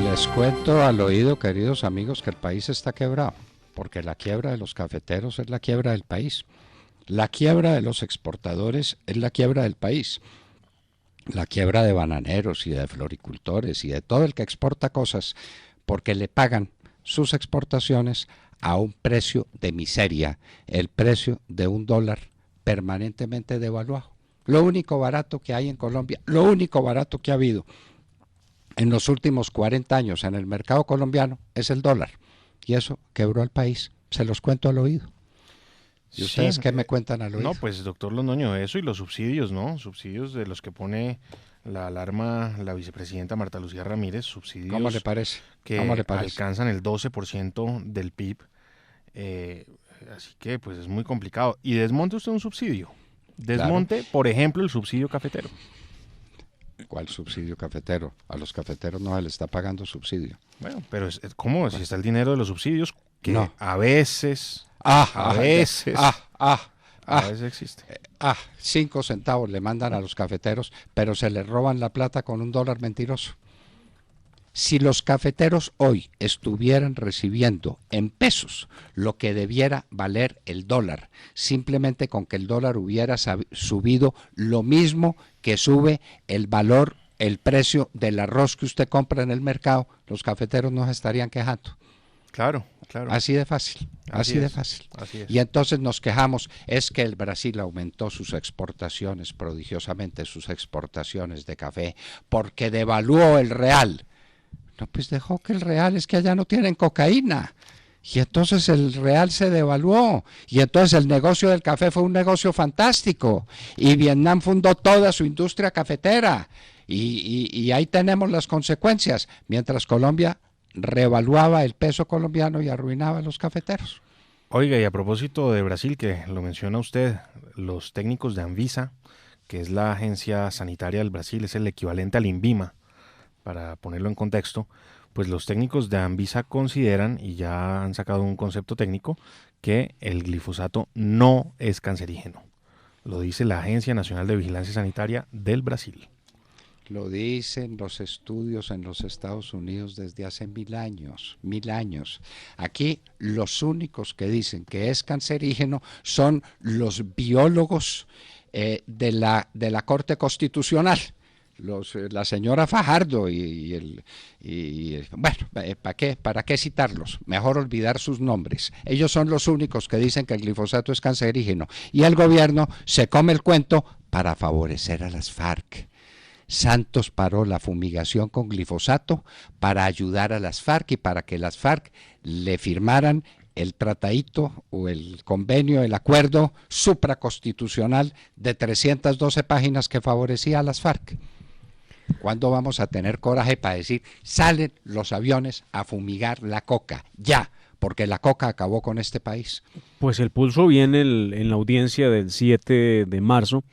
Les cuento al oído, queridos amigos, que el país está quebrado, porque la quiebra de los cafeteros es la quiebra del país. La quiebra de los exportadores es la quiebra del país. La quiebra de bananeros y de floricultores y de todo el que exporta cosas porque le pagan sus exportaciones a un precio de miseria, el precio de $1 permanentemente devaluado. Lo único barato que hay en Colombia, lo único barato que ha habido en los últimos 40 años en el mercado colombiano es el dólar. Y eso quebró al país. Se los cuento al oído. ¿Y Sí, ustedes qué me cuentan al oído? no, pues doctor Londoño, eso y los subsidios, ¿no? Subsidios de los que pone la alarma la vicepresidenta Marta Lucía Ramírez, ¿Cómo le subsidios parece? ¿Cómo que le parece? alcanzan el 12% del PIB, eh, así que pues es muy complicado. Y desmonte usted un subsidio. Claro. Desmonte, por ejemplo, el subsidio cafetero. ¿Cuál subsidio cafetero? A los cafeteros no se les está pagando subsidio. Bueno, pero ¿cómo? Si está el dinero de los subsidios, que No. a veces, Ah, a ah, veces, ah, a ah, veces existe. 5 centavos le mandan a los cafeteros, pero se les roban la plata con $1 mentiroso. Si los cafeteros hoy estuvieran recibiendo en pesos lo que debiera valer el dólar, simplemente con que el dólar hubiera subido lo mismo que sube el valor, el precio del arroz que usted compra en el mercado, los cafeteros no se estarían quejando. Claro, claro, Así de fácil, así así de es, fácil. así Y es. entonces nos quejamos, es que el Brasil aumentó sus exportaciones prodigiosamente, sus exportaciones de café, porque devaluó el real. No, pues dejó que el real, es que allá no tienen cocaína. Y entonces el real se devaluó. Y entonces el negocio del café fue un negocio fantástico. Y Vietnam fundó toda su industria cafetera. Y ahí tenemos las consecuencias. Mientras Colombia revaluaba el peso colombiano y arruinaba a los cafeteros. Oiga, y a propósito de Brasil, que lo menciona usted, los técnicos de Anvisa, que es la agencia sanitaria del Brasil, es el equivalente al INVIMA, para ponerlo en contexto, pues los técnicos de Anvisa consideran, y ya han sacado un concepto técnico, que el glifosato no es cancerígeno. Lo dice la Agencia Nacional de Vigilancia Sanitaria del Brasil. Lo dicen los estudios en los Estados Unidos desde hace 1000 años, 1000 años. Aquí los únicos que dicen que es cancerígeno son los biólogos de la Corte Constitucional. La señora Fajardo bueno, ¿para qué citarlos? Mejor olvidar sus nombres. Ellos son los únicos que dicen que el glifosato es cancerígeno y el gobierno se come el cuento para favorecer a las FARC. Santos paró la fumigación con glifosato para ayudar a las FARC y para que las FARC le firmaran el tratadito o el convenio, el acuerdo supraconstitucional de 312 páginas que favorecía a las FARC. ¿Cuándo vamos a tener coraje para decir, salen los aviones a fumigar la coca? Ya, porque la coca acabó con este país. Pues el pulso viene en la audiencia del 7 de marzo.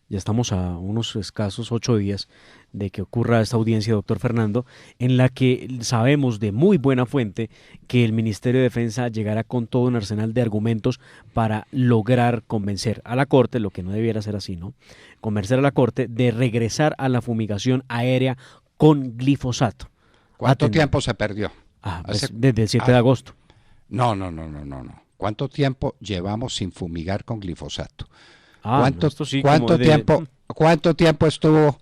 Ya estamos a unos escasos 8 días de que ocurra esta audiencia, doctor Fernando, en la que sabemos de muy buena fuente que el Ministerio de Defensa llegará con todo un arsenal de argumentos para lograr convencer a la Corte, lo que no debiera ser así, ¿no? Convencer a la Corte de regresar a la fumigación aérea con glifosato. ¿Cuánto tiempo se perdió? Desde el 7 de agosto. No. ¿Cuánto tiempo llevamos sin fumigar con glifosato? No, esto sí, ¿Cuánto tiempo estuvo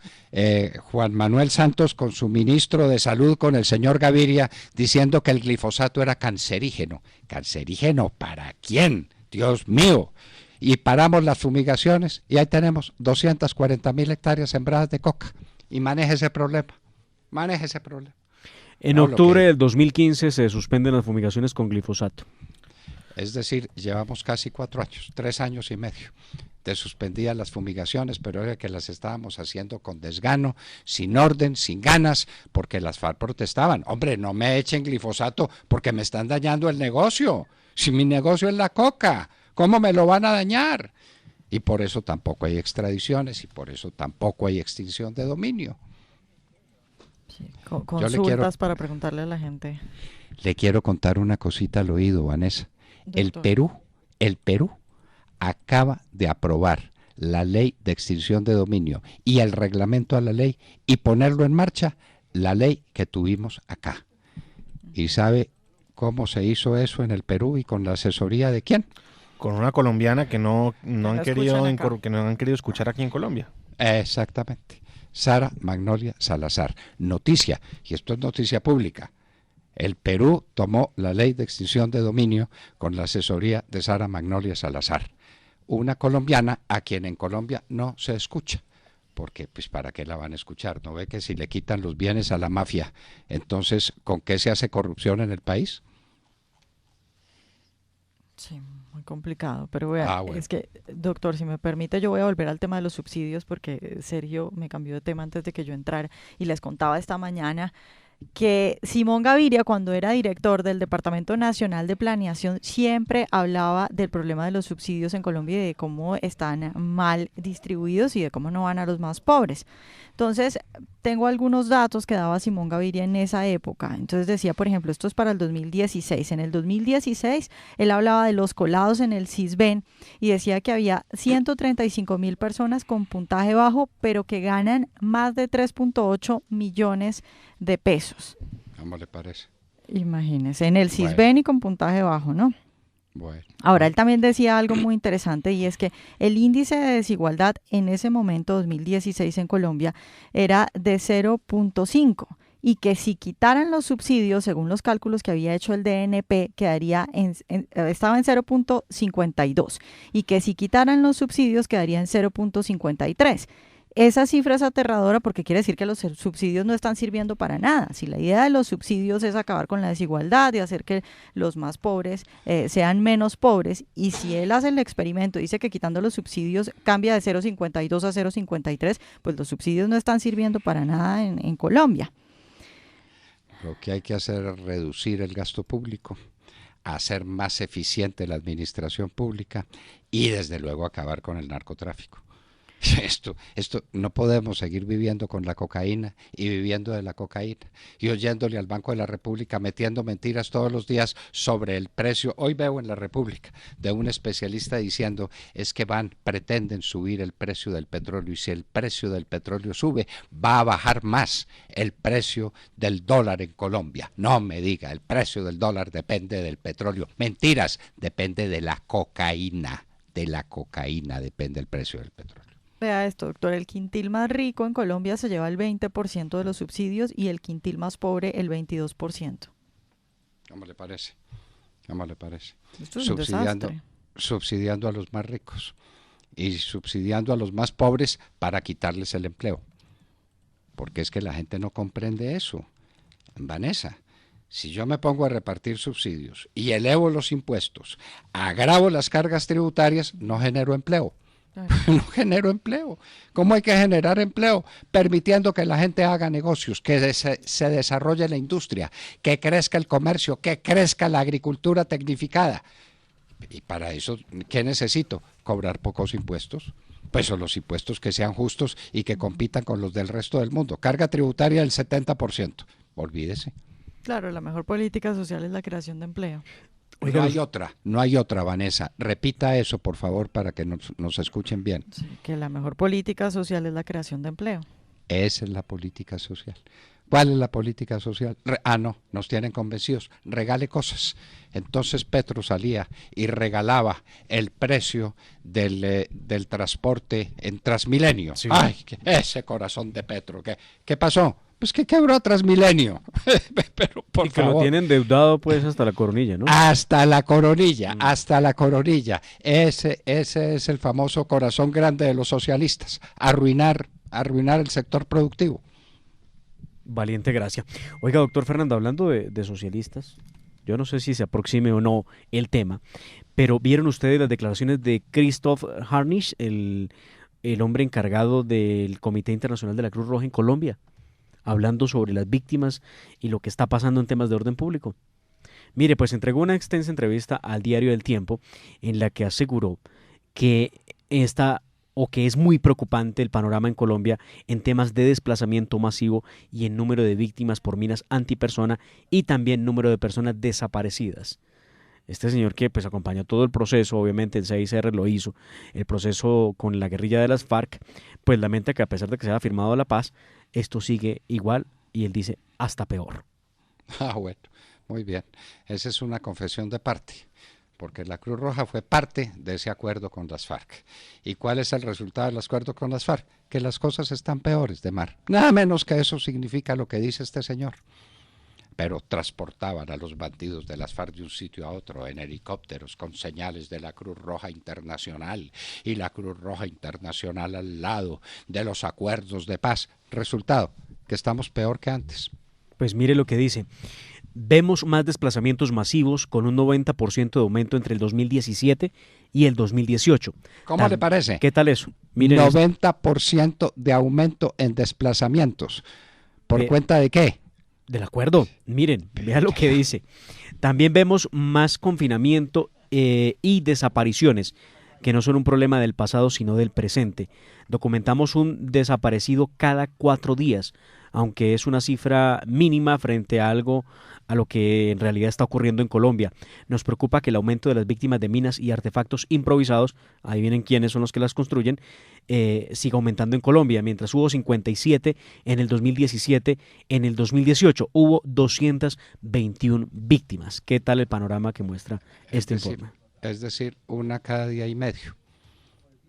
Juan Manuel Santos con su ministro de Salud, con el señor Gaviria, diciendo que el glifosato era cancerígeno? ¿Cancerígeno para quién? Dios mío. Y paramos las fumigaciones y ahí tenemos 240.000 hectáreas sembradas de coca. Y maneje ese problema. En octubre del 2015 se suspenden las fumigaciones con glifosato. Es decir, llevamos casi 4 años, 3 años y medio de suspendidas las fumigaciones, pero era que las estábamos haciendo con desgano, sin orden, sin ganas, porque las FARC protestaban. Hombre, no me echen glifosato porque me están dañando el negocio. Si mi negocio es la coca, ¿cómo me lo van a dañar? Y por eso tampoco hay extradiciones y por eso tampoco hay extinción de dominio. Sí, consultas para preguntarle a la gente. Le quiero contar una cosita al oído, Vanessa. Doctor. El Perú acaba de aprobar la ley de extinción de dominio y el reglamento a la ley y ponerlo en marcha la ley que tuvimos acá. ¿Y sabe cómo se hizo eso en el Perú y con la asesoría de quién? Con una colombiana que no han querido escuchar aquí en Colombia. Exactamente. Sara Magnolia Salazar. Noticia, y esto es noticia pública. El Perú tomó la ley de extinción de dominio con la asesoría de Sara Magnolia Salazar, una colombiana a quien en Colombia no se escucha. Porque, pues, ¿para qué la van a escuchar? ¿No ve que si le quitan los bienes a la mafia, entonces, ¿con qué se hace corrupción en el país? Sí, muy complicado. Pero vea, bueno. Es que, doctor, si me permite, yo voy a volver al tema de los subsidios porque Sergio me cambió de tema antes de que yo entrara y les contaba esta mañana que Simón Gaviria, cuando era director del Departamento Nacional de Planeación, siempre hablaba del problema de los subsidios en Colombia y de cómo están mal distribuidos y de cómo no van a los más pobres. Entonces, tengo algunos datos que daba Simón Gaviria en esa época. Entonces decía, por ejemplo, esto es para el 2016. En el 2016, él hablaba de los colados en el Sisbén y decía que había 135.000 personas con puntaje bajo, pero que ganan más de 3.8 millones de pesos. ¿Cómo le parece? Imagínese, en el Sisbén y con puntaje bajo, ¿no? Bueno. Ahora, él también decía algo muy interesante y es que el índice de desigualdad en ese momento, 2016 en Colombia, era de 0.5 y que si quitaran los subsidios, según los cálculos que había hecho el DNP, estaba en 0.52 y que si quitaran los subsidios quedaría en 0.53. Esa cifra es aterradora porque quiere decir que los subsidios no están sirviendo para nada. Si la idea de los subsidios es acabar con la desigualdad y hacer que los más pobres sean menos pobres, y si él hace el experimento, dice que quitando los subsidios cambia de 0.52 a 0.53, pues los subsidios no están sirviendo para nada en Colombia. Lo que hay que hacer es reducir el gasto público, hacer más eficiente la administración pública y desde luego acabar con el narcotráfico. Esto, no podemos seguir viviendo con la cocaína y viviendo de la cocaína y oyéndole al Banco de la República metiendo mentiras todos los días sobre el precio. Hoy veo en la República de un especialista diciendo es que pretenden subir el precio del petróleo y si el precio del petróleo sube va a bajar más el precio del dólar en Colombia. No me diga, el precio del dólar depende del petróleo. Mentiras, depende de la cocaína. De la cocaína depende el precio del petróleo. Vea esto, doctor, el quintil más rico en Colombia se lleva el 20% de los subsidios y el quintil más pobre el 22%. ¿Cómo le parece? ¿Cómo le parece? Esto es un desastre. Subsidiando a los más ricos y subsidiando a los más pobres para quitarles el empleo. Porque es que la gente no comprende eso. Vanessa, si yo me pongo a repartir subsidios y elevo los impuestos, agravo las cargas tributarias, no genero empleo. No genero empleo. ¿Cómo hay que generar empleo? Permitiendo que la gente haga negocios, que se desarrolle la industria, que crezca el comercio, que crezca la agricultura tecnificada. Y para eso, ¿qué necesito? Cobrar pocos impuestos. Pues son los impuestos que sean justos y que compitan con los del resto del mundo. Carga tributaria del 70%. Olvídese. Claro, la mejor política social es la creación de empleo. No hay otra, Vanessa. Repita eso, por favor, para que nos escuchen bien. Sí, que la mejor política social es la creación de empleo. Esa es la política social. ¿Cuál es la política social? No, nos tienen convencidos. Regale cosas. Entonces Petro salía y regalaba el precio del transporte en Transmilenio. Sí. ¡Ay, ese corazón de Petro! ¿Qué pasó? Pues que quebró Transmilenio. Pero por y que favor, lo tienen endeudado pues hasta la coronilla, ¿no? Hasta la coronilla, hasta la coronilla. Ese es el famoso corazón grande de los socialistas. Arruinar el sector productivo. Valiente gracia. Oiga, doctor Fernando, hablando de socialistas, yo no sé si se aproxime o no el tema, pero ¿vieron ustedes las declaraciones de Christoph Harnisch, el hombre encargado del Comité Internacional de la Cruz Roja en Colombia, hablando sobre las víctimas y lo que está pasando en temas de orden público? Mire, pues entregó una extensa entrevista al diario El Tiempo en la que aseguró que que es muy preocupante el panorama en Colombia en temas de desplazamiento masivo y en número de víctimas por minas antipersona y también número de personas desaparecidas. Este señor que pues acompañó todo el proceso, obviamente el CICR lo hizo, el proceso con la guerrilla de las FARC, pues lamenta que a pesar de que se haya firmado la paz, esto sigue igual y él dice hasta peor. Ah, bueno, muy bien. Esa es una confesión de parte, porque la Cruz Roja fue parte de ese acuerdo con las FARC. ¿Y cuál es el resultado del acuerdo con las FARC? Que las cosas están peores de mar. Nada menos que eso significa lo que dice este señor. Pero transportaban a los bandidos de las FARC de un sitio a otro en helicópteros con señales de la Cruz Roja Internacional y la Cruz Roja Internacional al lado de los acuerdos de paz. Resultado, que estamos peor que antes. Pues mire lo que dice. Vemos más desplazamientos masivos con un 90% de aumento entre el 2017 y el 2018. ¿Cómo le parece? ¿Qué tal eso? Miren 90% de aumento en desplazamientos. ¿Por cuenta de qué? Del acuerdo. Miren, vea lo que dice. También vemos más confinamiento y desapariciones, que no son un problema del pasado, sino del presente. Documentamos un desaparecido cada 4 días, aunque es una cifra mínima frente a lo que en realidad está ocurriendo en Colombia. Nos preocupa que el aumento de las víctimas de minas y artefactos improvisados, adivinen quiénes son los que las construyen, siga aumentando en Colombia. Mientras hubo 57 en el 2017, en el 2018 hubo 221 víctimas. ¿Qué tal el panorama que muestra este informe? Es decir, una cada día y medio,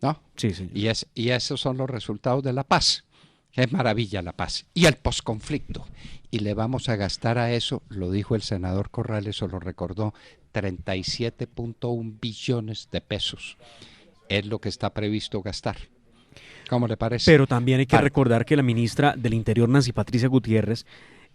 ¿no? Sí, sí. Y esos son los resultados de la paz. Qué maravilla la paz. Y el posconflicto. Y le vamos a gastar a eso, lo dijo el senador Corrales, o lo recordó, 37.1 billones de pesos. Es lo que está previsto gastar. ¿Cómo le parece? Pero también hay que recordar que la ministra del Interior, Nancy Patricia Gutiérrez,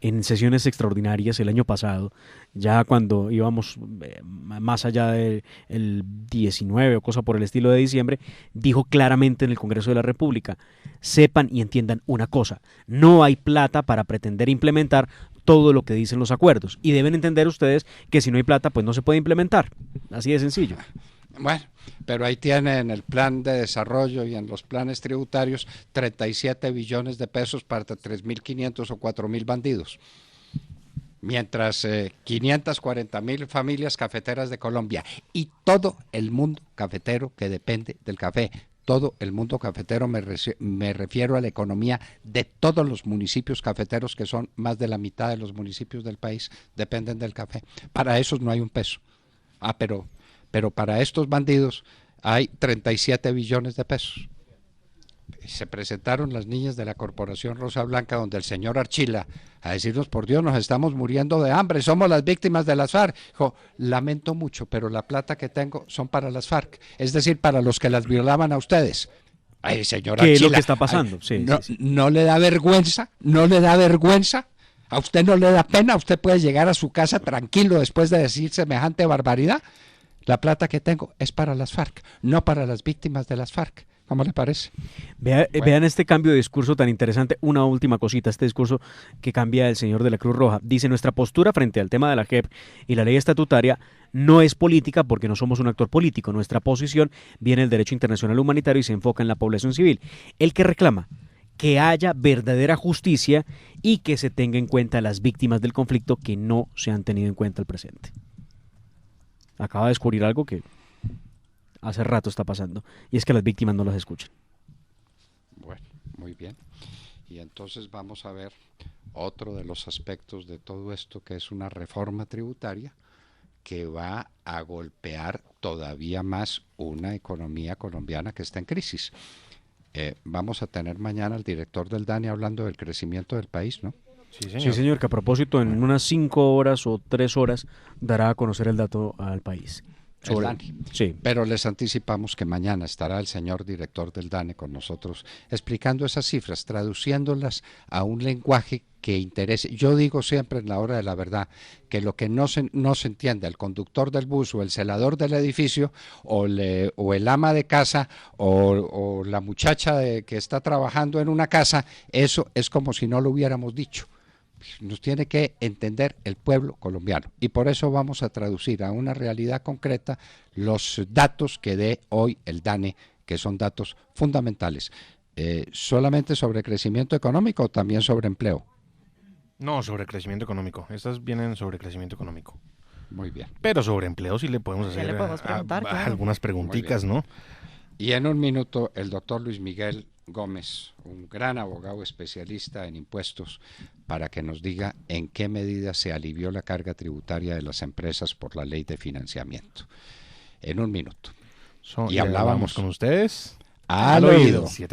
en sesiones extraordinarias el año pasado, ya cuando íbamos más allá del 19 o cosa por el estilo de diciembre, dijo claramente en el Congreso de la República: sepan y entiendan una cosa, no hay plata para pretender implementar todo lo que dicen los acuerdos, y deben entender ustedes que si no hay plata, pues no se puede implementar, así de sencillo. Bueno, pero ahí tienen el plan de desarrollo y en los planes tributarios 37 billones de pesos para 3.500 o 4.000 bandidos. Mientras 540.000 familias cafeteras de Colombia y todo el mundo cafetero que depende del café, todo el mundo cafetero, me refiero a la economía de todos los municipios cafeteros, que son más de la mitad de los municipios del país, dependen del café. Para esos no hay un peso. Pero para estos bandidos hay 37 billones de pesos. Se presentaron las niñas de la Corporación Rosa Blanca donde el señor Archila a decirnos: por Dios, nos estamos muriendo de hambre, somos las víctimas de las FARC. Dijo: lamento mucho, pero la plata que tengo son para las FARC, es decir, para los que las violaban a ustedes. Ay, señor Archila, ¿qué es lo que está pasando? Ay, ¿no le da vergüenza? ¿No le da vergüenza? ¿A usted no le da pena? ¿Usted puede llegar a su casa tranquilo después de decir semejante barbaridad? La plata que tengo es para las FARC, no para las víctimas de las FARC. ¿Cómo le parece? Vean este cambio de discurso tan interesante. Una última cosita, este discurso que cambia el señor de la Cruz Roja. Dice: nuestra postura frente al tema de la JEP y la ley estatutaria no es política porque no somos un actor político. Nuestra posición viene del derecho internacional humanitario y se enfoca en la población civil. El que reclama que haya verdadera justicia y que se tenga en cuenta a las víctimas del conflicto que no se han tenido en cuenta al presente. Acaba de descubrir algo que hace rato está pasando, y es que las víctimas no las escuchan. Bueno, muy bien. Y entonces vamos a ver otro de los aspectos de todo esto, que es una reforma tributaria que va a golpear todavía más una economía colombiana que está en crisis. Vamos a tener mañana al director del DANE hablando del crecimiento del país, ¿no? Sí, señor, que a propósito en unas 5 horas o 3 horas dará a conocer el dato al país. Sobre, el DANE. Sí. Pero les anticipamos que mañana estará el señor director del DANE con nosotros explicando esas cifras, traduciéndolas a un lenguaje que interese. Yo digo siempre en la hora de la verdad que lo que no se entiende, el conductor del bus o el celador del edificio o el ama de casa o la muchacha que está trabajando en una casa, eso es como si no lo hubiéramos dicho. Nos tiene que entender el pueblo colombiano, y por eso vamos a traducir a una realidad concreta los datos que dé hoy el DANE, que son datos fundamentales. ¿Solamente sobre crecimiento económico o también sobre empleo? No, sobre crecimiento económico. Estas vienen sobre crecimiento económico. Muy bien. Pero sobre empleo sí le podemos hacer preguntar, claro. algunas preguntitas, ¿no? Y en un minuto el doctor Luis Miguel Gómez, un gran abogado especialista en impuestos, para que nos diga en qué medida se alivió la carga tributaria de las empresas por la ley de financiamiento. En un minuto. Y hablábamos con ustedes al oído.